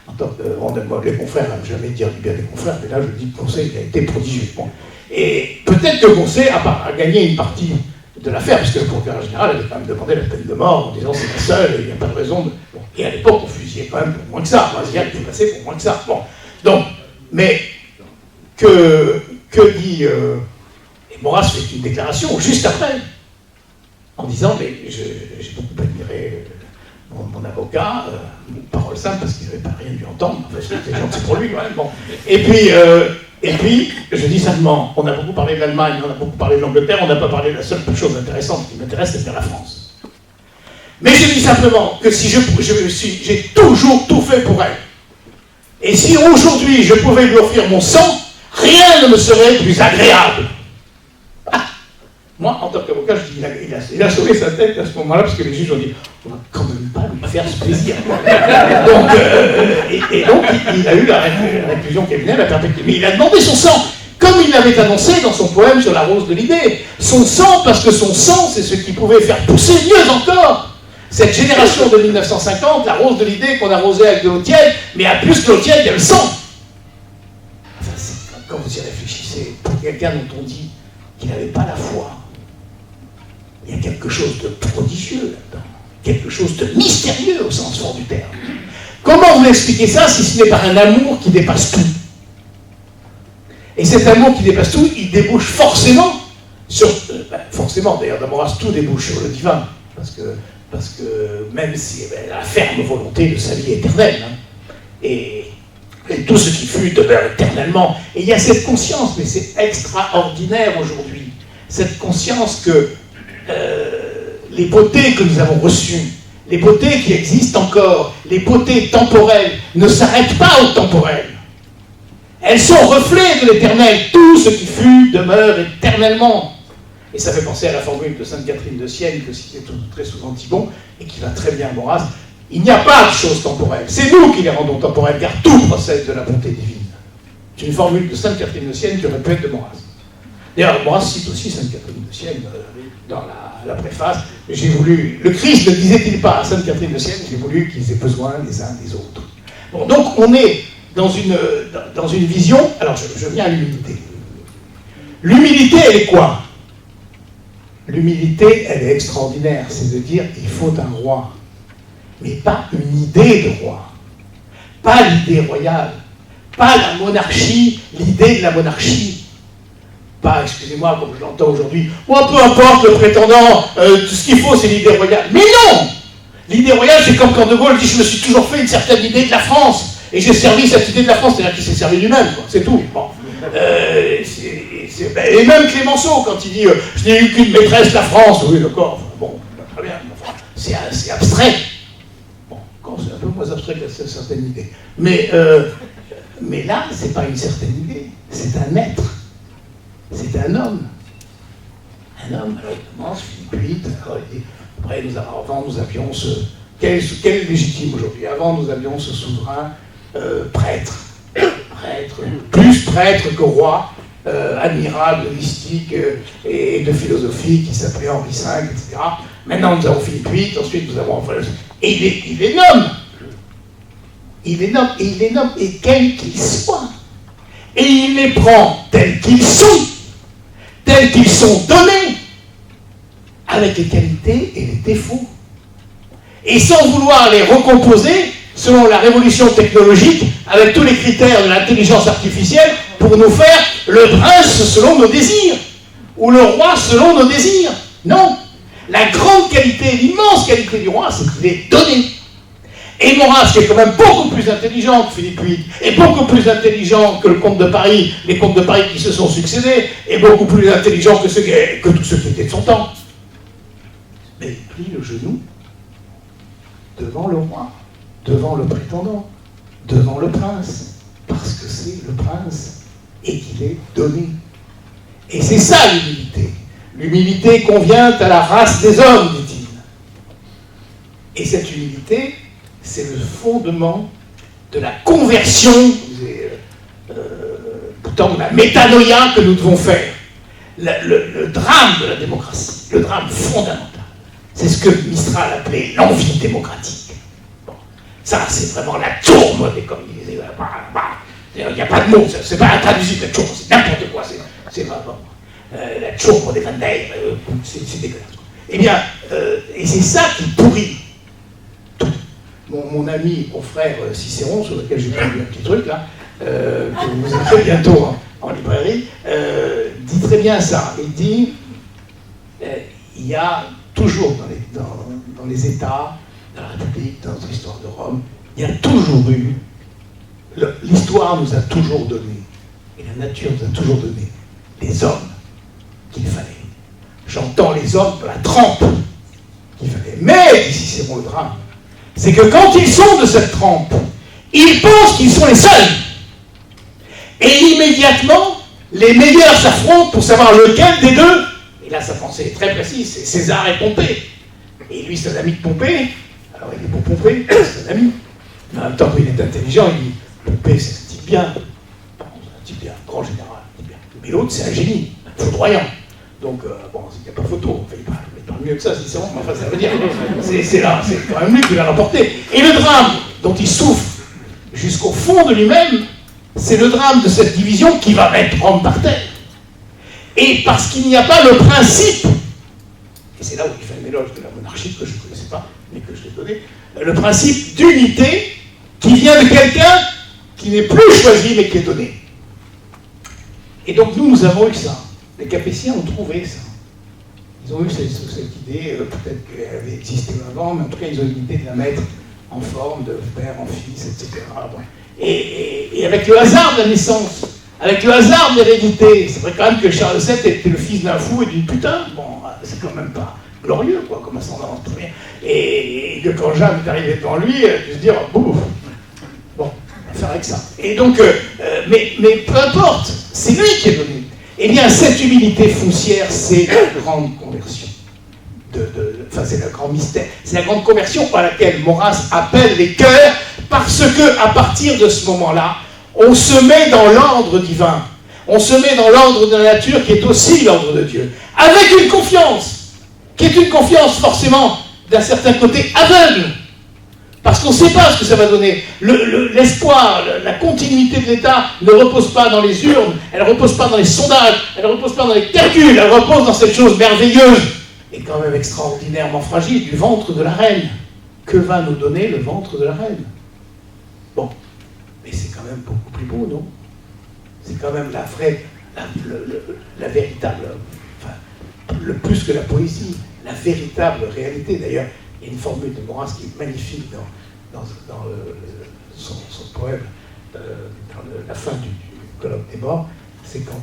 En tant que les confrères, je n'aime jamais dire du bien des confrères, mais là je dis que le conseil a été prodigieux. Bon. Et peut-être que le conseil a gagné une partie de l'affaire, parce que le procureur général avait quand même demandé la peine de mort en disant c'est la seule, il n'y a pas de raison de. Bon. Et à l'époque, on fusillait quand même pour moins que ça. Mazière était passé pour moins que ça. Bon. Donc, mais que dit. Maurras fait une déclaration juste après, en disant mais j'ai beaucoup admiré mon avocat, parole simple parce qu'il n'avait pas rien dû entendre, enfin c'était gentil pour lui quand même. Bon. Et puis, je dis simplement, on a beaucoup parlé de l'Allemagne, on a beaucoup parlé de l'Angleterre, on n'a pas parlé de la seule chose intéressante qui m'intéresse, c'est la France. Mais je dis simplement que si j'ai toujours tout fait pour elle, et si aujourd'hui je pouvais lui offrir mon sang, rien ne me serait plus agréable. Moi, en tant qu'avocat, je dis il a sauvé sa tête à ce moment-là, parce que les juges ont dit on ne va quand même pas lui faire ce plaisir. Donc, donc, il a eu la réclusion criminelle, la perpétuité. Mais il a demandé son sang, comme il l'avait annoncé dans son poème sur la rose de l'idée. Son sang, parce que son sang, c'est ce qui pouvait faire pousser mieux encore cette génération de 1950, la rose de l'idée qu'on arrosait avec de l'eau tiède, mais à plus que l'eau tiède, il y a le sang. Enfin, quand vous y réfléchissez, pour quelqu'un dont on dit qu'il n'avait pas la foi, il y a quelque chose de prodigieux là-dedans, quelque chose de mystérieux au sens fort du terme. Comment vous expliquez ça si ce n'est par un amour qui dépasse tout? Et cet amour qui dépasse tout, il débouche forcément sur... forcément, d'ailleurs, d'abord, tout débouche sur le divin, parce que même si la ferme volonté de sa vie éternelle, hein, et tout ce qui fut demeure éternellement. Et il y a cette conscience, mais c'est extraordinaire aujourd'hui, cette conscience que les beautés que nous avons reçues, les beautés qui existent encore, les beautés temporelles, ne s'arrêtent pas au temporel. Elles sont reflets de l'éternel. Tout ce qui fut demeure éternellement. Et ça fait penser à la formule de Sainte Catherine de Sienne, que citait très souvent Thibon, et qui va très bien à Maurras. Il n'y a pas de choses temporelles. C'est nous qui les rendons temporelles, car tout procède de la bonté divine. C'est une formule de Sainte Catherine de Sienne qui aurait pu être de Maurras. D'ailleurs, Maurras cite aussi Sainte Catherine de Sienne dans la préface. J'ai voulu... Le Christ ne disait-il pas à Sainte Catherine de Sienne, j'ai voulu qu'ils aient besoin les uns des autres. Bon, donc on est dans une vision... Alors, je viens à l'humilité. L'humilité, elle est quoi? L'humilité, elle est extraordinaire. C'est de dire, il faut un roi. Mais pas une idée de roi. Pas l'idée royale. Pas la monarchie, l'idée de la monarchie. Pas, excusez-moi, comme je l'entends aujourd'hui, moi, peu importe le prétendant, tout ce qu'il faut, c'est l'idée royale. Mais non! L'idée royale, c'est comme quand De Gaulle dit, je me suis toujours fait une certaine idée de la France. Et j'ai servi cette idée de la France, c'est-à-dire qu'il s'est servi lui-même, quoi. C'est tout. Bon. Et même Clémenceau, quand il dit je n'ai eu qu'une maîtresse, la France, oui, d'accord, bon, très bien, enfin, c'est abstrait. Bon, encore c'est un peu moins abstrait que certaines idées. Mais là, c'est pas une certaine idée, c'est un être, c'est un homme. Un homme, alors il commence, Philippe VIII, après avant nous avions ce. Quel est légitime aujourd'hui? Avant nous avions ce souverain prêtre, plus prêtre que roi, admirable de mystique et de philosophie qui s'appelait Henri V, etc. Maintenant nous avons Philippe VIII, ensuite nous avons... Et il est nomme. Il est nomme, et il est nomme, et quel qu'il soit. Et il les prend tels qu'ils sont donnés, avec les qualités et les défauts. Et sans vouloir les recomposer selon la révolution technologique, avec tous les critères de l'intelligence artificielle, pour nous faire le prince selon nos désirs, ou le roi selon nos désirs. Non. La grande qualité, l'immense qualité du roi, c'est qu'il est donné. Et Maurras, qui est quand même beaucoup plus intelligent que Philippe VIII, et beaucoup plus intelligent que le comte de Paris, les comtes de Paris qui se sont succédés, et beaucoup plus intelligent que tous ceux qui étaient de son temps. Mais il plie le genou devant le roi, devant le prétendant, devant le prince, parce que c'est le prince et qu'il est donné. Et c'est ça l'humilité. L'humilité convient à la race des hommes, dit-il. Et cette humilité, c'est le fondement de la conversion, pourtant de la métanoïa que nous devons faire. Le drame de la démocratie, le drame fondamental. C'est ce que Mistral appelait l'envie démocratique. Bon. Ça, c'est vraiment la tourme des comme il disait. Il n'y a pas de mots, c'est pas intraduisible, la tourme, c'est n'importe quoi. C'est vraiment la tourme des Van Deyck, c'est dégueulasse. Eh bien, et c'est ça qui pourrit tout. Mon ami, mon frère Cicéron, sur lequel j'ai pris un petit truc là, que vous aurez bientôt en librairie, dit très bien ça. Il dit il y a toujours dans les États, dans la République, dans notre histoire de Rome, il y a toujours eu, l'histoire nous a toujours donné, et la nature nous a toujours donné, les hommes qu'il fallait. J'entends les hommes de la trempe qu'il fallait. Mais, dit Cicéron, le drame, c'est que quand ils sont de cette trempe, ils pensent qu'ils sont les seuls. Et immédiatement, les meilleurs s'affrontent pour savoir lequel des deux. Et là, sa pensée est très précise, c'est César et Pompée. Et lui, c'est un ami de Pompée. Alors il est pour Pompée, c'est un ami. Mais en même temps, il est intelligent, il dit Pompée, c'est un type bien. Bon, c'est un type bien, grand général, un type bien. Mais l'autre, c'est un génie, un foudroyant. Donc, bon, il n'y a pas photo. Enfin, il parle mieux que ça, Cicéron, mais enfin, ça veut dire. C'est là, c'est quand même lui qui va l'emporter. Et le drame dont il souffre jusqu'au fond de lui-même, c'est le drame de cette division qui va mettre Rome par terre. Et parce qu'il n'y a pas le principe, et c'est là où il fait un éloge de la monarchie que je ne connaissais pas, mais que je l'ai donné, le principe d'unité qui vient de quelqu'un qui n'est plus choisi, mais qui est donné. Et donc nous avons eu ça. Les Capétiens ont trouvé ça. Ils ont eu cette idée, peut-être qu'elle avait existé avant, mais en tout cas, ils ont eu l'idée de la mettre en forme de père en fils, etc. Bon. Et avec le hasard de la naissance, avec le hasard de l'hérédité, c'est vrai quand même que Charles VII était le fils d'un fou et d'une putain. Bon, c'est quand même pas glorieux, quoi, comme ascendance première. Et que quand Jeanne est arrivée devant lui, de se dire, bouf, bon, on va faire avec ça. Et donc, mais peu importe, c'est lui qui est venu. Eh bien, cette humilité foncière, c'est la grande conversion. Enfin, c'est le grand mystère. C'est la grande conversion à laquelle Maurras appelle les cœurs, parce que à partir de ce moment-là, on se met dans l'ordre divin. On se met dans l'ordre de la nature qui est aussi l'ordre de Dieu. Avec une confiance, qui est une confiance forcément d'un certain côté aveugle. Parce qu'on ne sait pas ce que ça va donner. L'espoir, la continuité de l'État ne repose pas dans les urnes, elle ne repose pas dans les sondages, elle ne repose pas dans les calculs, elle repose dans cette chose merveilleuse et quand même extraordinairement fragile du ventre de la reine. Que va nous donner le ventre de la reine? Bon, mais c'est quand même beaucoup plus beau, non? C'est quand même la vraie, la véritable, enfin, le plus que la poésie, la véritable réalité. D'ailleurs, il y a une formule de Maurras qui est magnifique dans son poème, dans la fin du colloque des morts. C'est quand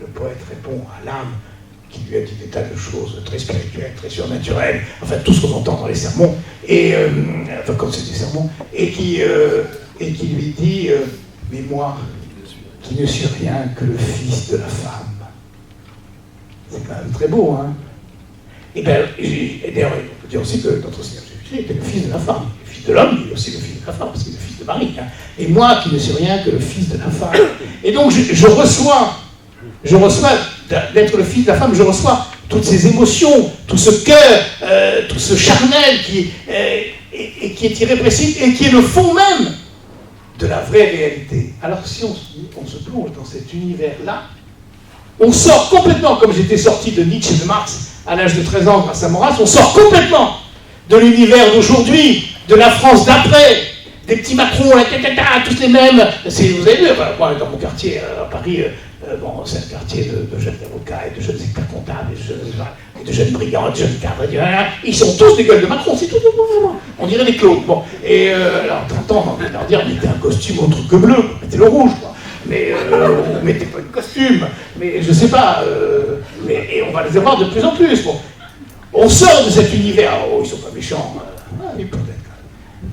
le poète répond à l'âme qui lui a dit des tas de choses très spirituelles, très surnaturelles, enfin tout ce qu'on entend dans les sermons, et, enfin quand c'est des sermons, et qui lui dit mais moi, qui ne suis rien que le fils de la femme. C'est quand même très beau, hein. Et d'ailleurs, on peut dire aussi que notre Seigneur Jésus était le fils de la femme. Le fils de l'homme, il est aussi le fils de la femme, parce qu'il est le fils de Marie. Hein. Et moi, qui ne suis rien que le fils de la femme. Et donc, je reçois d'être le fils de la femme, je reçois toutes ces émotions, tout ce cœur, tout ce charnel qui est irrépressible et qui est le fond même de la vraie réalité. Alors, si on se plonge dans cet univers-là, on sort complètement, comme j'étais sorti de Nietzsche et de Marx à l'âge de 13 ans grâce à Maurras, on sort complètement de l'univers d'aujourd'hui, de la France d'après, des petits Macron, tous les mêmes. Vous avez vu, moi, dans mon quartier à Paris, bon, c'est un quartier de jeunes avocats et de jeunes experts comptables, et de jeunes brillants, de jeunes cadres, ils sont tous des gueules de Macron, c'est tout, on dirait des clones. Bon. Et alors, 30 ans, on a envie de leur dire, mettez un costume autre que bleu, mettez le rouge, quoi. Mais vous ne mettez pas de costume, mais je ne sais pas, et on va les avoir de plus en plus. Bon. On sort de cet univers, oh, ils ne sont pas méchants, oui, peut-être,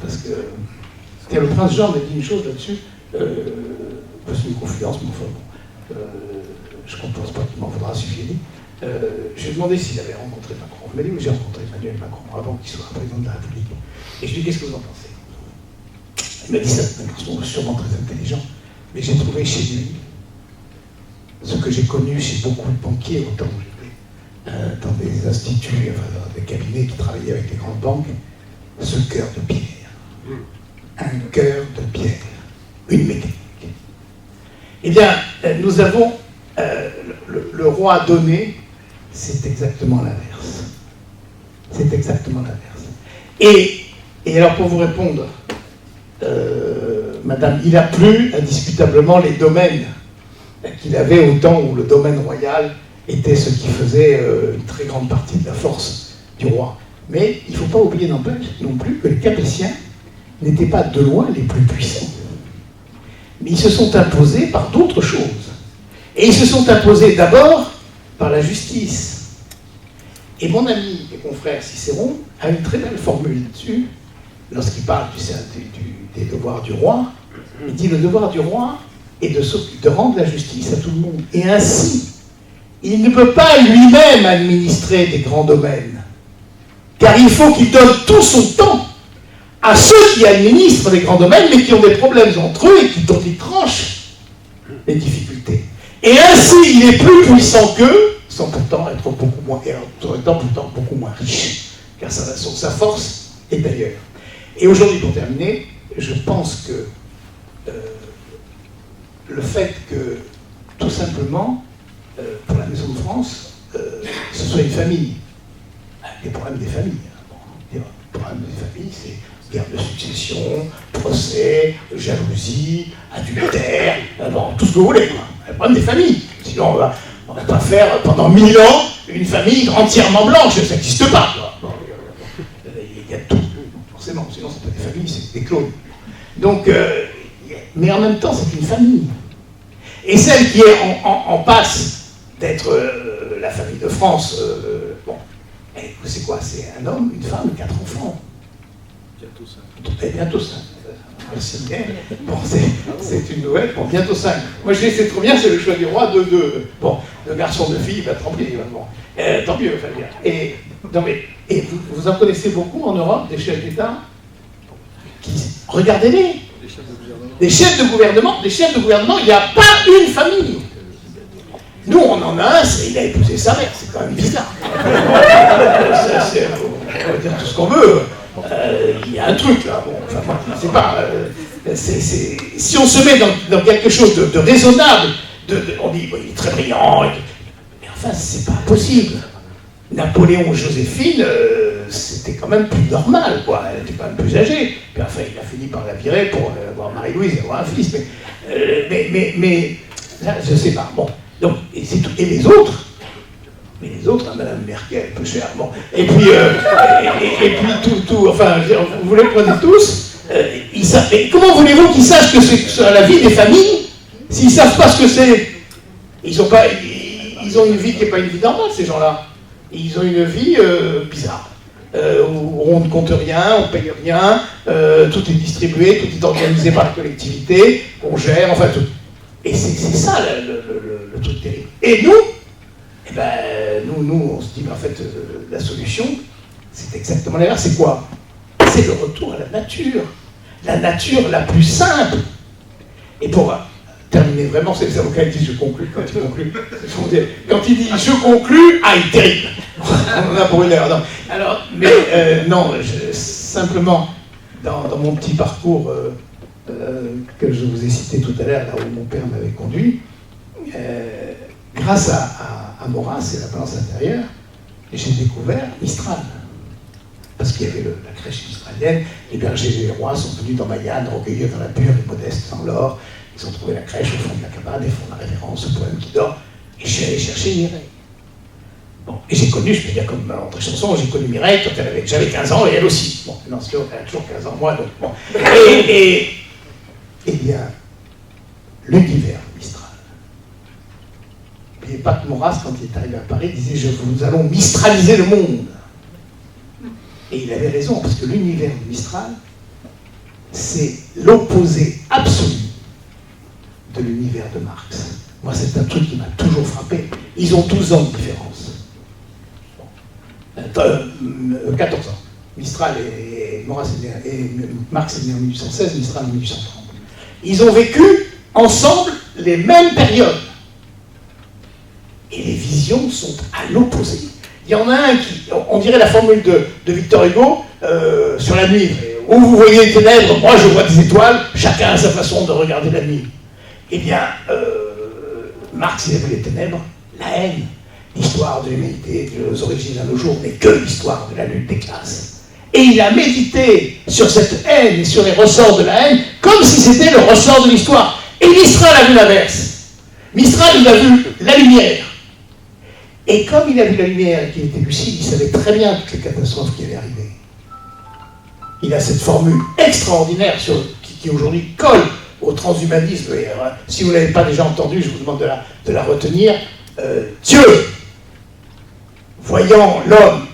parce que le prince Jean m'a dit une chose là-dessus, c'est une confidence, mais enfin bon, je ne pense pas qu'il m'en faudra si je l'ai dit. Je lui ai demandé s'il avait rencontré Macron. Il m'a dit, oui, j'ai rencontré Emmanuel Macron avant qu'il soit président de la République. Et je lui ai dit, qu'est-ce que vous en pensez? Il m'a dit, c'est un garçon sûrement très intelligent. Mais j'ai trouvé chez lui ce que j'ai connu chez beaucoup de banquiers, autant que j'étais dans des instituts, enfin, dans des cabinets qui travaillaient avec les grandes banques, ce cœur de pierre. Un cœur de pierre. Une mécanique. Eh bien, nous avons le roi donné, c'est exactement l'inverse. C'est exactement l'inverse. Et alors, pour vous répondre, Madame, il a plus indiscutablement les domaines qu'il avait au temps où le domaine royal était ce qui faisait une très grande partie de la force du roi. Mais il ne faut pas oublier non plus que les Capétiens n'étaient pas de loin les plus puissants. Mais ils se sont imposés par d'autres choses. Et ils se sont imposés d'abord par la justice. Et mon ami et confrère Cicéron a une très belle formule là-dessus. Lorsqu'il parle des devoirs du roi, il dit le devoir du roi est de rendre la justice à tout le monde. Et ainsi, il ne peut pas lui-même administrer des grands domaines, car il faut qu'il donne tout son temps à ceux qui administrent les grands domaines, mais qui ont des problèmes entre eux et dont ils tranchent les difficultés. Et ainsi, il est plus puissant qu'eux, sans pourtant être beaucoup moins, et en étant pourtant beaucoup moins riche, car sa force est ailleurs. Et aujourd'hui, pour terminer, je pense que le fait que, tout simplement, pour la Maison de France, ce soit une famille, les problèmes des familles. Les problèmes des familles, c'est guerre de succession, procès, jalousie, adultère, tout ce que vous voulez. Les problèmes des familles. Sinon, on ne va pas faire pendant 1000 ans une famille entièrement blanche, ça n'existe pas. Il y a tout, forcément, sinon c'est pas des familles, c'est des clones. Donc, mais en même temps, c'est une famille. Et celle qui est en passe d'être la famille de France, bon, c'est quoi? C'est un homme, une femme, 4 enfants. Bientôt 5. Bientôt 5. Merci bien. Bon, c'est une nouvelle. Bon, bientôt 5. Moi, je dis, c'est trop bien, c'est le choix du roi de garçons, de filles, bah, tant pis. Bon. Tant mieux, enfin bien. Et, non, mais, et vous en connaissez beaucoup en Europe, des chefs d'État qui, regardez-les. Des chefs de gouvernement, il n'y a pas une famille. Nous, on en a un, il a épousé sa mère, c'est quand même bizarre. On va dire tout ce qu'on veut. Il y a un truc là, bon, enfin, je ne sais pas. Si on se met dans quelque chose de raisonnable, on dit bon, il est très brillant, mais enfin, c'est pas possible. Napoléon ou Joséphine, c'était quand même plus normal, quoi. Elle était quand même plus âgée. Puis enfin, il a fini par la virer pour avoir Marie-Louise et avoir un fils. Mais là, je sais pas. Bon, donc, et c'est tout. Et les autres, hein, Madame Merkel, peu cher. Bon, et puis tout. Enfin, vous les prenez tous. Mais comment voulez-vous qu'ils sachent que c'est la vie des familles s'ils savent pas ce que c'est? Ils ont une vie qui n'est pas une vie normale, ces gens-là. Ils ont une vie bizarre, où on ne compte rien, on ne paye rien, tout est distribué, tout est organisé par la collectivité, on gère, enfin tout. Et c'est ça le truc terrible. Et nous, eh ben, nous, on se dit, mais en fait, la solution, c'est exactement l'inverse. C'est quoi? C'est le retour à la nature la plus simple. Et pour terminer vraiment, c'est les avocats qui disent je conclue quand il conclut. Quand il dit je conclus, il est terrible. On en a pour une heure. Non. Alors, mais non, simplement, dans mon petit parcours que je vous ai cité tout à l'heure, là où mon père m'avait conduit, grâce à Maurras et la balance intérieure, j'ai découvert Mistral. Parce qu'il y avait la crèche mistralienne, les bergers et les rois sont venus dans Mayenne, recueillir dans la pure et modeste sans l'or. Ils ont trouvé la crèche au fond de la cabane et font la référence au poème qui dort. Et je suis allé chercher Mireille. Bon, et j'ai connu, je peux dire comme André Chanson, j'ai connu Mireille quand j'avais 15 ans et elle aussi. Bon, non, c'est elle a toujours 15 ans, moi, donc bon. Et bien, l'univers Mistral. N'oubliez pas que Maurras, quand il est arrivé à Paris, disait nous allons mistraliser le monde. Et il avait raison, parce que l'univers de Mistral, c'est l'opposé absolu de l'univers de Marx. Moi, c'est un truc qui m'a toujours frappé. Ils ont 12 ans de différence. 14 ans. Mistral et Marx est né en 1816, Mistral en 1830. Ils ont vécu ensemble les mêmes périodes. Et les visions sont à l'opposé. Il y en a un qui, on dirait la formule de Victor Hugo sur la nuit. Où vous voyez les ténèbres, moi je vois des étoiles, chacun a sa façon de regarder la nuit. Eh bien, Marx, il a vu les ténèbres, la haine, l'histoire de l'humanité, des origines à nos jours, n'est que l'histoire de la lutte des classes. Et il a médité sur cette haine et sur les ressorts de la haine, comme si c'était le ressort de l'histoire. Et Mistral a vu l'inverse. Mistral, il a vu la lumière. Et comme il a vu la lumière et qu'il était lucide, il savait très bien toutes les catastrophes qui allaient arriver. Il a cette formule extraordinaire qui aujourd'hui colle au transhumanisme. Et, si vous ne l'avez pas déjà entendu, je vous demande de la retenir. Dieu, voyant l'homme,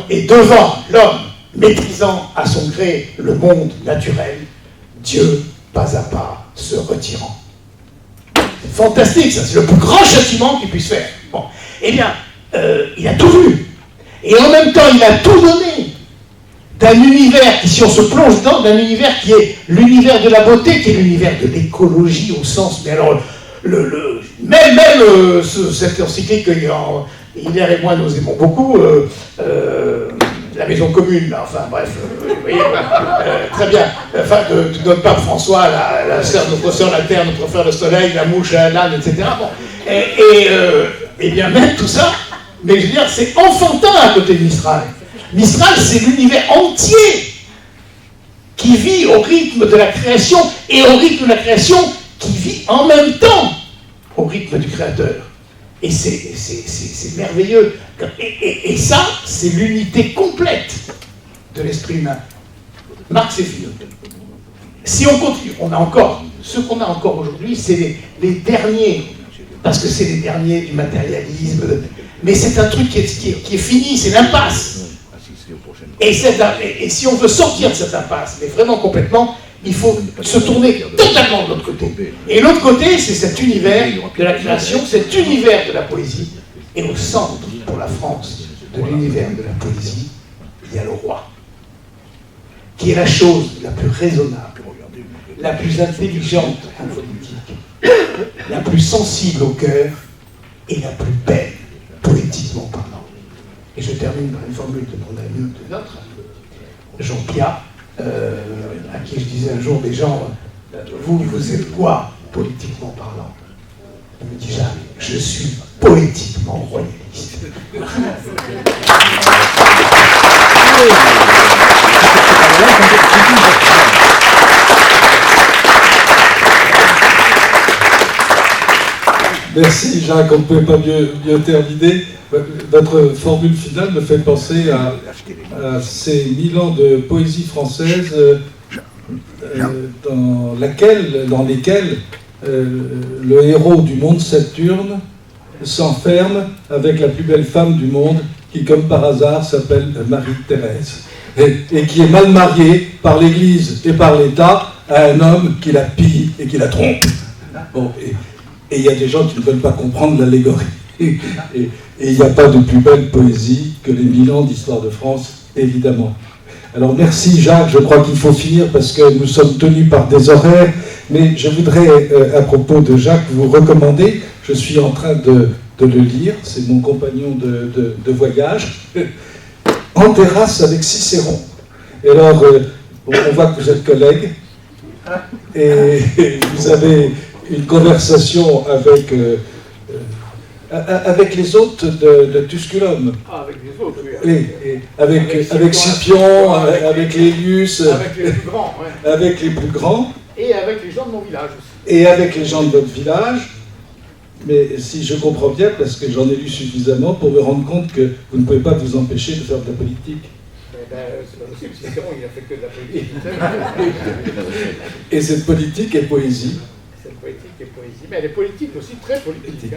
et devant l'homme, maîtrisant à son gré le monde naturel, Dieu, pas à pas, se retirant. C'est fantastique, ça, c'est le plus grand châtiment qu'il puisse faire. Bon. Eh bien, il a tout vu. Et en même temps, il a tout donné. d'un univers qui, si on se plonge dedans, d'un univers qui est l'univers de la beauté, qui est l'univers de l'écologie au sens, mais alors, cette encyclique que Hilaire et moi nous aimons beaucoup, la maison commune, là, enfin bref, vous voyez, très bien, enfin, de notre pape François, la sœur, notre sœur la terre, notre frère le soleil, la mouche, l'âne, etc. Bon. Et bien même tout ça, mais je veux dire, c'est enfantin à côté de Mistral. Mistral, c'est l'univers entier qui vit au rythme de la création, et au rythme de la création qui vit en même temps au rythme du créateur. Et c'est merveilleux. Et ça, c'est l'unité complète de l'esprit humain. Marx est fini. Si on continue, on a encore, ce qu'on a encore aujourd'hui, c'est les derniers, parce que c'est les derniers du matérialisme, mais c'est un truc qui est fini, c'est l'impasse. Et si on veut sortir de cette impasse, mais vraiment complètement, il faut se tourner totalement de l'autre côté. Et l'autre côté, c'est cet univers de la création, cet univers de la poésie. Et au centre, pour la France, de l'univers de la poésie, il y a le roi, qui est la chose la plus raisonnable, la plus intelligente en politique, la plus sensible au cœur et la plus belle, poétiquement parlant. Et je termine par une formule de mon ami, de notre Jean Piat, à qui je disais un jour, des gens, vous êtes quoi, politiquement parlant? Il me dit, Jacques, je suis poétiquement royaliste. Merci Jacques, on ne pouvait pas mieux terminer. Votre formule finale me fait penser à ces 1000 ans de poésie française dans lesquels le héros du monde Saturne s'enferme avec la plus belle femme du monde qui, comme par hasard, s'appelle Marie-Thérèse et qui est mal mariée par l'Église et par l'État à un homme qui la pille et qui la trompe. Bon, et il y a des gens qui ne veulent pas comprendre l'allégorie. Et il n'y a pas de plus belle poésie que les 1000 ans d'histoire de France, évidemment. Alors merci Jacques, je crois qu'il faut finir parce que nous sommes tenus par des horaires, mais je voudrais, à propos de Jacques, vous recommander, je suis en train de le lire, c'est mon compagnon de voyage, En terrasse avec Cicéron. Et alors, on voit que vous êtes collègues, et vous avez une conversation avec les hôtes de Tusculum. Ah, avec les autres, oui. Oui, avec Scipion, avec Lélius. Avec les plus grands, ouais. Avec les plus grands. Et avec les gens de mon village aussi. Et avec les gens de votre village. Mais si je comprends bien, parce que j'en ai lu suffisamment pour me rendre compte que vous ne pouvez pas vous empêcher de faire de la politique. C'est pas possible, Cicéron, il a fait que de la politique. Et cette politique est poésie. Cette politique est poésie, mais elle est politique aussi, très politique.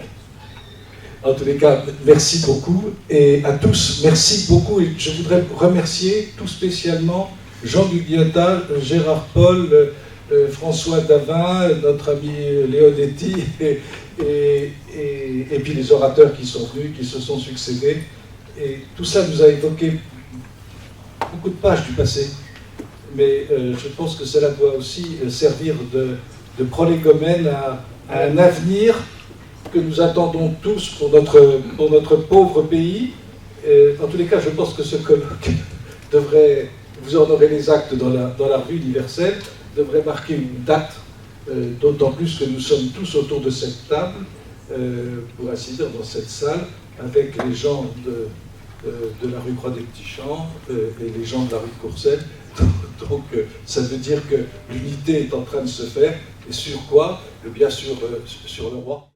En tous les cas, merci beaucoup. Et à tous, merci beaucoup. Et je voudrais remercier tout spécialement Jean Gugliotta, Gérard Paul, François Davin, notre ami Leonetti, et puis les orateurs qui sont venus, qui se sont succédés. Et tout ça nous a évoqué beaucoup de pages du passé. Mais je pense que cela doit aussi servir de prolégomène à un avenir que nous attendons tous pour notre pauvre pays. En tous les cas, je pense que ce colloque devrait, vous en aurez les actes dans la revue universelle, devrait marquer une date, d'autant plus que nous sommes tous autour de cette table, pour ainsi dire, dans cette salle, avec les gens de la rue Croix des Petits Champs et les gens de la rue de Courcelles. Donc ça veut dire que l'unité est en train de se faire. Et sur quoi? Eh bien sur le roi.